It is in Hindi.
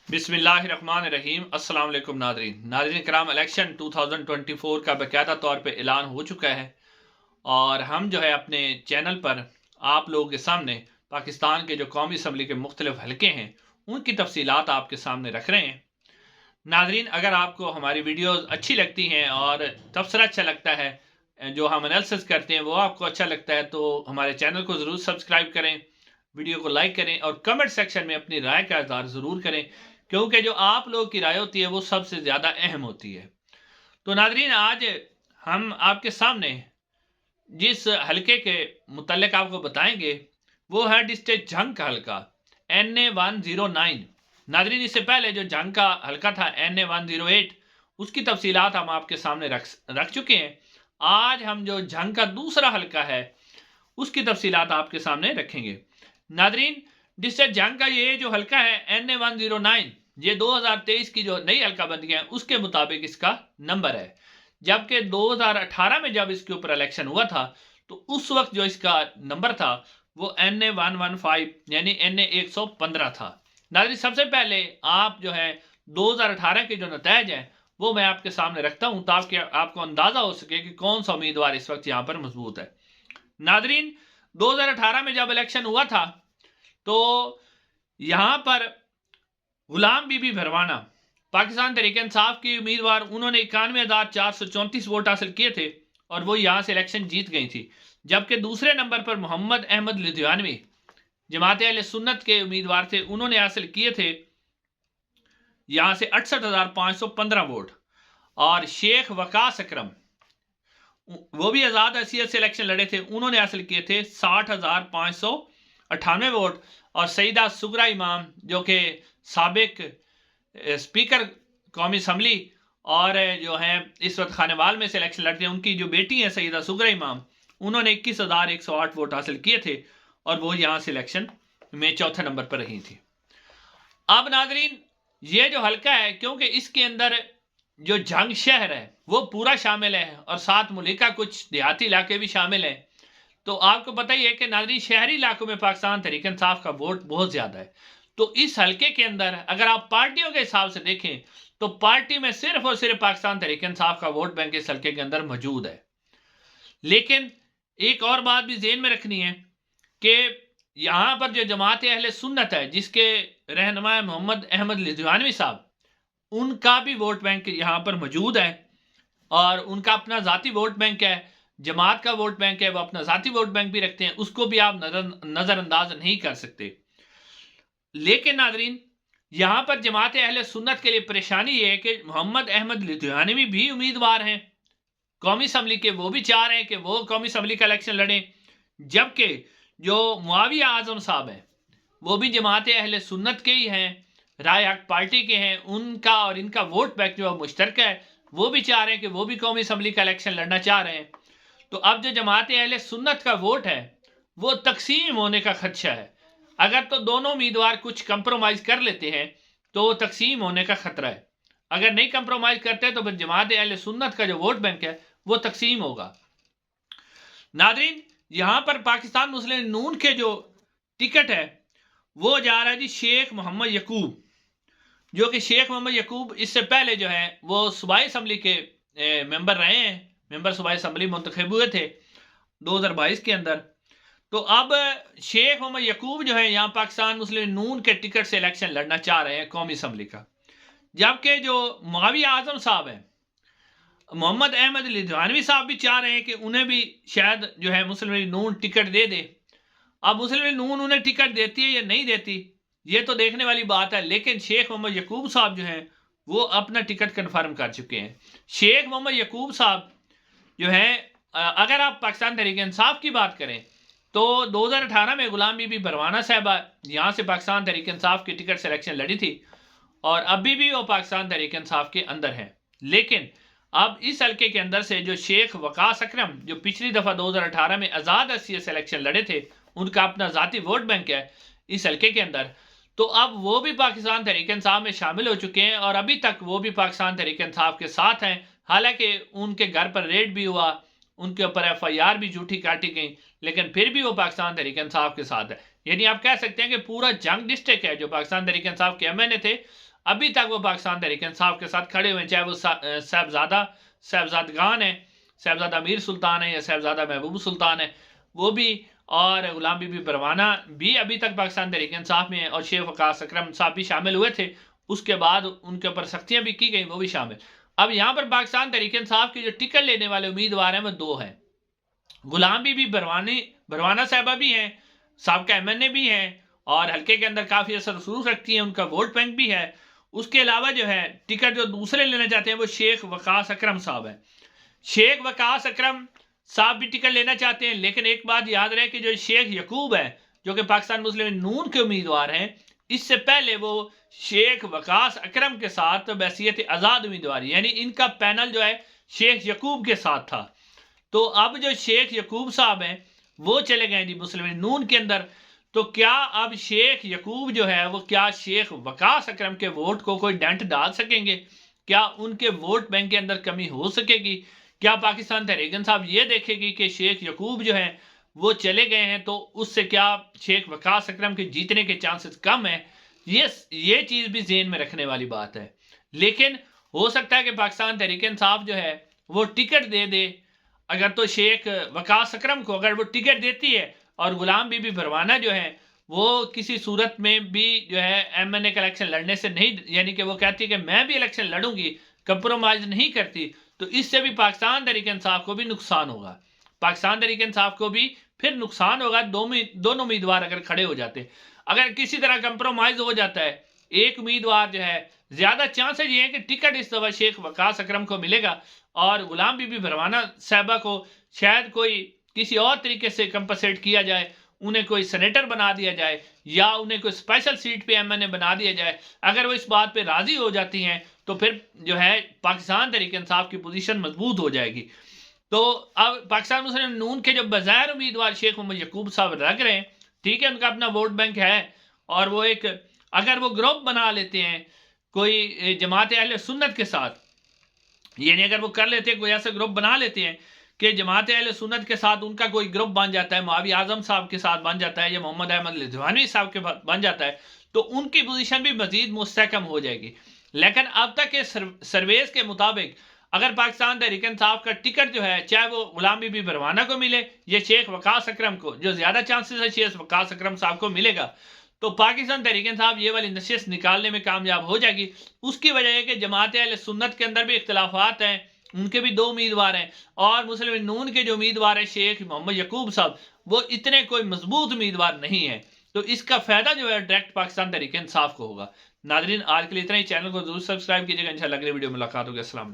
बिस्मिल्लाहिर्रहमानिर्रहीम। अस्सलाम वालेकुम नाज़रीन कराम, इलेक्शन 2024 का बाकायदा तौर पे ऐलान हो चुका है और हम जो है अपने चैनल पर आप लोगों के सामने पाकिस्तान के जो कौमी असम्बली के मुख्तलिफ हलके हैं उनकी तफसीलात आपके सामने रख रहे हैं। नाज़रीन, अगर आपको हमारी वीडियोस अच्छी लगती हैं और तबसरा अच्छा लगता है, जो हम एनालिसिस करते हैं वो आपको अच्छा लगता है, तो हमारे चैनल को ज़रूर सब्सक्राइब करें, वीडियो को लाइक करें और कमेंट सेक्शन में अपनी राय का इज़हार ज़रूर करें, क्योंकि जो आप लोगों की राय होती है वो सबसे ज़्यादा अहम होती है। तो नाज़रीन, आज हम आपके सामने जिस हलके के मुतल्लिक आपको बताएंगे वो है डिस्ट्रिक्ट जंग का हलका NA 109। नाज़रीन, इससे पहले जो जंग का हलका था NA 108, उसकी तफसीलात हम आपके सामने रख चुके हैं। आज हम जो जंग का दूसरा हलका है उसकी तफसीलात आपके सामने रखेंगे। नाज़रीन, डिस्ट्रिक्ट जंग का ये जो हलका है NA 109, ये 2023 की जो नई हलका बंदी है उसके मुताबिक इसका नंबर है, जबकि 2018 में जब इसके ऊपर इलेक्शन हुआ था तो उस वक्त जो इसका नंबर था वो NA 115 यानी NA 115 था। नाज़रीन, सबसे पहले आप जो है 2018 के जो नतीजे हैं वो मैं आपके सामने रखता हूं ताकि आपको अंदाजा हो सके कि कौन सा उम्मीदवार इस वक्त यहां पर मजबूत है। नाज़रीन, 2018 में जब इलेक्शन हुआ था तो यहां पर गुलाम बीबी भरवाना पाकिस्तान तहरीक इंसाफ की उम्मीदवार, उन्होंने 91,434 वोट हासिल किए थे और वो यहां से इलेक्शन जीत गई थी। जबकि दूसरे नंबर पर मोहम्मद अहमद लुधियानवी जमात अहले सुन्नत के उम्मीदवार थे, उन्होंने हासिल किए थे यहां से 68,515 वोट। और शेख वकास अकरम, वो भी आज़ाद हैसियत से इलेक्शन लड़े थे, उन्होंने हासिल किए थे 60,598 वोट। और सईदा सुगरा इमाम, जो कि साबिक स्पीकर कौमी असम्बली और जो है इस वक्त खानेवाल में से इलेक्शन लड़ते हैं, उनकी जो बेटी है सईदा सुगरा इमाम, उन्होंने 21,108 वोट हासिल किए थे और वो यहाँ से इलेक्शन में चौथे नंबर पर रही थी। अब नाजरीन, ये जो हलका है, क्योंकि इसके अंदर जो जंग शहर है वो पूरा शामिल है और साथ मुल्का कुछ देहाती इलाके भी शामिल हैं, तो आपको पता ही है कि नाजरीन शहरी इलाकों में पाकिस्तान तहरीक इंसाफ का वोट बहुत ज़्यादा है। तो इस हलके के अंदर अगर आप पार्टियों के हिसाब से देखें तो पार्टी में सिर्फ और सिर्फ पाकिस्तान तहरीक इंसाफ का वोट बैंक इस हलके के अंदर मौजूद है। लेकिन एक और बात भी ज़हन में रखनी है कि यहाँ पर जो जमात अहले सुन्नत है, जिसके रहनुमा मोहम्मद अहमद लुधियानवी साहब, उनका भी वोट बैंक यहाँ पर मौजूद है और उनका अपना ज़ाती वोट बैंक है। जमात का वोट बैंक है, वो अपना ज़ाती वोट बैंक भी रखते हैं, उसको भी आप नज़रअंदाज नहीं कर सकते। लेकिन नाजरीन, यहाँ पर जमात अहले सुन्नत के लिए परेशानी ये है कि मोहम्मद अहमद लुधियानवी भी उम्मीदवार हैं कौमी असम्बली के, वो भी चाह रहे हैं कि वो कौमी असम्बली का इलेक्शन लड़ें, जबकि जो मुआविया आजम साहब हैं वो भी जमात अहले सुन्नत के ही हैं, राय हक पार्टी के हैं, उनका और इनका वोट बैंक जो मुश्तरक है, वो भी चाह रहे हैं कि वो भी कौमी असम्बली का इलेक्शन लड़ना चाह रहे हैं। तो अब जो जमात अहले सुन्नत का वोट है वो तकसीम होने का खदशा है। अगर तो दोनों उम्मीदवार कुछ कंप्रोमाइज कर लेते हैं तो तकसीम होने का खतरा है, अगर नहीं कंप्रोमाइज करते तो फिर जमात अहले सुन्नत का जो वोट बैंक है वो तकसीम होगा। नादरीन, यहां पर पाकिस्तान मुस्लिम नून के जो टिकट है वो जा रहा है जी शेख मोहम्मद यकूब, जो कि शेख मोहम्मद यकूब इससे पहले जो है वो सूबाई असम्बली के मेंबर रहे हैं, मेंबर सूबाई असम्बली मुंतखब हुए थे 2022 के अंदर। तो अब शेख मोहम्मद यकूब जो है यहाँ पाकिस्तान मुस्लिम नून के टिकट से इलेक्शन लड़ना चाह रहे हैं कौमी असम्बली का, जबकि जो मुआविया आजम साहब हैं, मोहम्मद अहमद लुधियानवी साहब भी चाह रहे हैं कि उन्हें भी शायद जो है मुस्लिम लीग नून टिकट दे दे। अब मुस्लिम लीग नून उन्हें टिकट देती है या नहीं देती ये तो देखने वाली बात है, लेकिन शेख मोहम्मद यकूब साहब जो हैं वो अपना टिकट कन्फर्म कर चुके हैं। शेख मोहम्मद यकूब साहब जो हैं, अगर आप पाकिस्तान तहरीक इंसाफ की बात करें तो 2018 में गुलाम बीबी भरवाना साहबा यहाँ से पाकिस्तान तहरीक इंसाफ की टिकट से इलेक्शन लड़ी थी और अभी भी वो पाकिस्तान तहरीक इंसाफ के अंदर हैं। लेकिन अब इस हल्के के अंदर से जो शेख वकास अकरम, जो पिछली दफ़ा 2018 में आज़ाद हैसियत से इलेक्शन लड़े थे, उनका अपना ज़ाती वोट बैंक है इस हल्के के अंदर, तो अब वो भी पाकिस्तान तहरीक इंसाफ में शामिल हो चुके हैं और अभी तक वो भी पाकिस्तान तहरीक इंसाफ के साथ हैं। हालांकि उनके घर पर रेड भी हुआ, उनके ऊपर FIR भी झूठी काटी गई, लेकिन फिर भी वो पाकिस्तान तहरीक इंसाफ के साथ है। यानी आप कह सकते हैं कि पूरा जंग डिस्ट्रिक्ट है जो पाकिस्तान तहरीक इंसाफ के MNA थे, अभी तक वो पाकिस्तान तहरीक इंसाफ के साथ खड़े हुए हैं, चाहे वो साहबजादगान है, साहबजादा अमीर सुल्तान है या साहबजादा महबूब सुल्तान है, वो भी, और गुलाम बीबी परवाना भी अभी तक पाकिस्तान तहरीक इंसाफ में है, और शेख वकास अकरम साहब भी शामिल हुए थे, उसके बाद उनके ऊपर सख्तियां भी की गई, वो भी शामिल। अब यहाँ पर पाकिस्तान तहरीक इंसाफ के जो टिकट लेने वाले उम्मीदवार हैं वो दो हैं। गुलाम बीबी भरवाना साहबा भी हैं, साबका MNA भी हैं, और हल्के के अंदर काफ़ी असर रसूख रखती हैं, उनका वोट बैंक भी है। उसके अलावा जो है टिकट जो दूसरे लेना चाहते हैं वो शेख वकास अकरम साहब हैं। शेख वकास अकरम साहब भी टिकट लेना चाहते हैं, लेकिन एक बात याद रहे कि जो शेख यकूब है जो कि पाकिस्तान मुस्लिम नून के उम्मीदवार हैं, इससे पहले वो शेख वकास अकरम के साथ बैसियत आज़ाद उम्मीदवार, यानी इनका पैनल जो है शेख यकूब के साथ था। तो अब जो शेख यकूब साहब हैं वो चले गए जी मुस्लिम नून के अंदर। तो क्या अब शेख यकूब जो है वो क्या शेख वकास अकरम के वोट को कोई डेंट डाल सकेंगे? क्या उनके वोट बैंक के अंदर कमी हो सकेगी? क्या पाकिस्तान तहरीक इंसाफ ये देखेगी कि शेख यकूब जो है वो चले गए हैं तो उससे क्या शेख वकास अकरम के जीतने के चांसेस कम है? ये चीज़ भी जेहन में रखने वाली बात है। लेकिन हो सकता है कि पाकिस्तान तहरीक इंसाफ जो है वो टिकट दे दे। अगर तो शेख वकास अकरम को अगर वो टिकट देती है और गुलाम बीबी परवाना जो है वो किसी सूरत में भी जो है MNA का इलेक्शन लड़ने से नहीं, यानी कि वो कहती है कि मैं भी इलेक्शन लड़ूंगी, कंप्रोमाइज नहीं करती, तो इससे भी पाकिस्तान तहरीक इंसाफ को भी नुकसान होगा। पाकिस्तान तहरीक इंसाफ को भी फिर नुकसान होगा। दोनों उम्मीदवार अगर खड़े हो जाते, अगर किसी तरह कंप्रोमाइज हो जाता है, एक उम्मीदवार जो है, ज्यादा चांसेज ये है कि टिकट इस दफा शेख वकास अकरम को मिलेगा और गुलाम बीबी भरवाना साहबा को शायद कोई किसी और तरीके से कंपनसेट किया जाए, उन्हें कोई सेनेटर बना दिया जाए या उन्हें कोई स्पेशल सीट पे MNA बना दिया जाए। अगर वो इस बात पे राजी हो जाती हैं तो फिर जो है पाकिस्तान तहरीक इंसाफ की पोजीशन मजबूत हो जाएगी। तो अब पाकिस्तान मुस्लिम नून के जो बाज़ाहिर उम्मीदवार शेख मोहम्मद यकूब साहब लग रहे हैं, ठीक है, उनका अपना वोट बैंक है, और वो एक अगर वो ग्रुप बना लेते हैं कोई जमात अहले सुन्नत के साथ, यानी अगर वो कर लेते हैं कोई ऐसा ग्रुप बना लेते हैं कि जमात अहले सुन्नत के साथ उनका कोई ग्रुप बन जाता है, मुआविया आजम साहब के साथ बन जाता है या मोहम्मद अहमद रिजवानी साहब के बन जाता है, तो उनकी पोजीशन भी मजीद मुस्तहकम हो जाएगी। लेकिन अब तक के सर्वेस के मुताबिक अगर पाकिस्तान तहरीक इंसाफ का टिकट जो है, चाहे वो गुलाम बीबी परवाना को मिले या शेख वकास अकरम को, जो ज्यादा चांसेस है शेख वकास अकरम साहब को मिलेगा, तो पाकिस्तान तहरीक इंसाफ ये वाली नशिस्त निकालने में कामयाब हो जाएगी। उसकी वजह है कि जमात अहले सुन्नत के अंदर भी इख्तलाफात हैं, उनके भी दो उम्मीदवार हैं, और मुस्लिम नून के जो उम्मीदवार है शेख मोहम्मद यकूब साहब, वो इतने कोई मजबूत उम्मीदवार नहीं है। तो इसका फायदा जो है डायरेक्ट पाकिस्तान तहरीक इंसाफ को होगा। नाजरीन, आज के लिए इतना ही। चैनल को जरूर सब्सक्राइब कीजिएगा। इंशाल्लाह अगले वीडियो में मुलाकात होगी। अस्सलाम वालेकुम।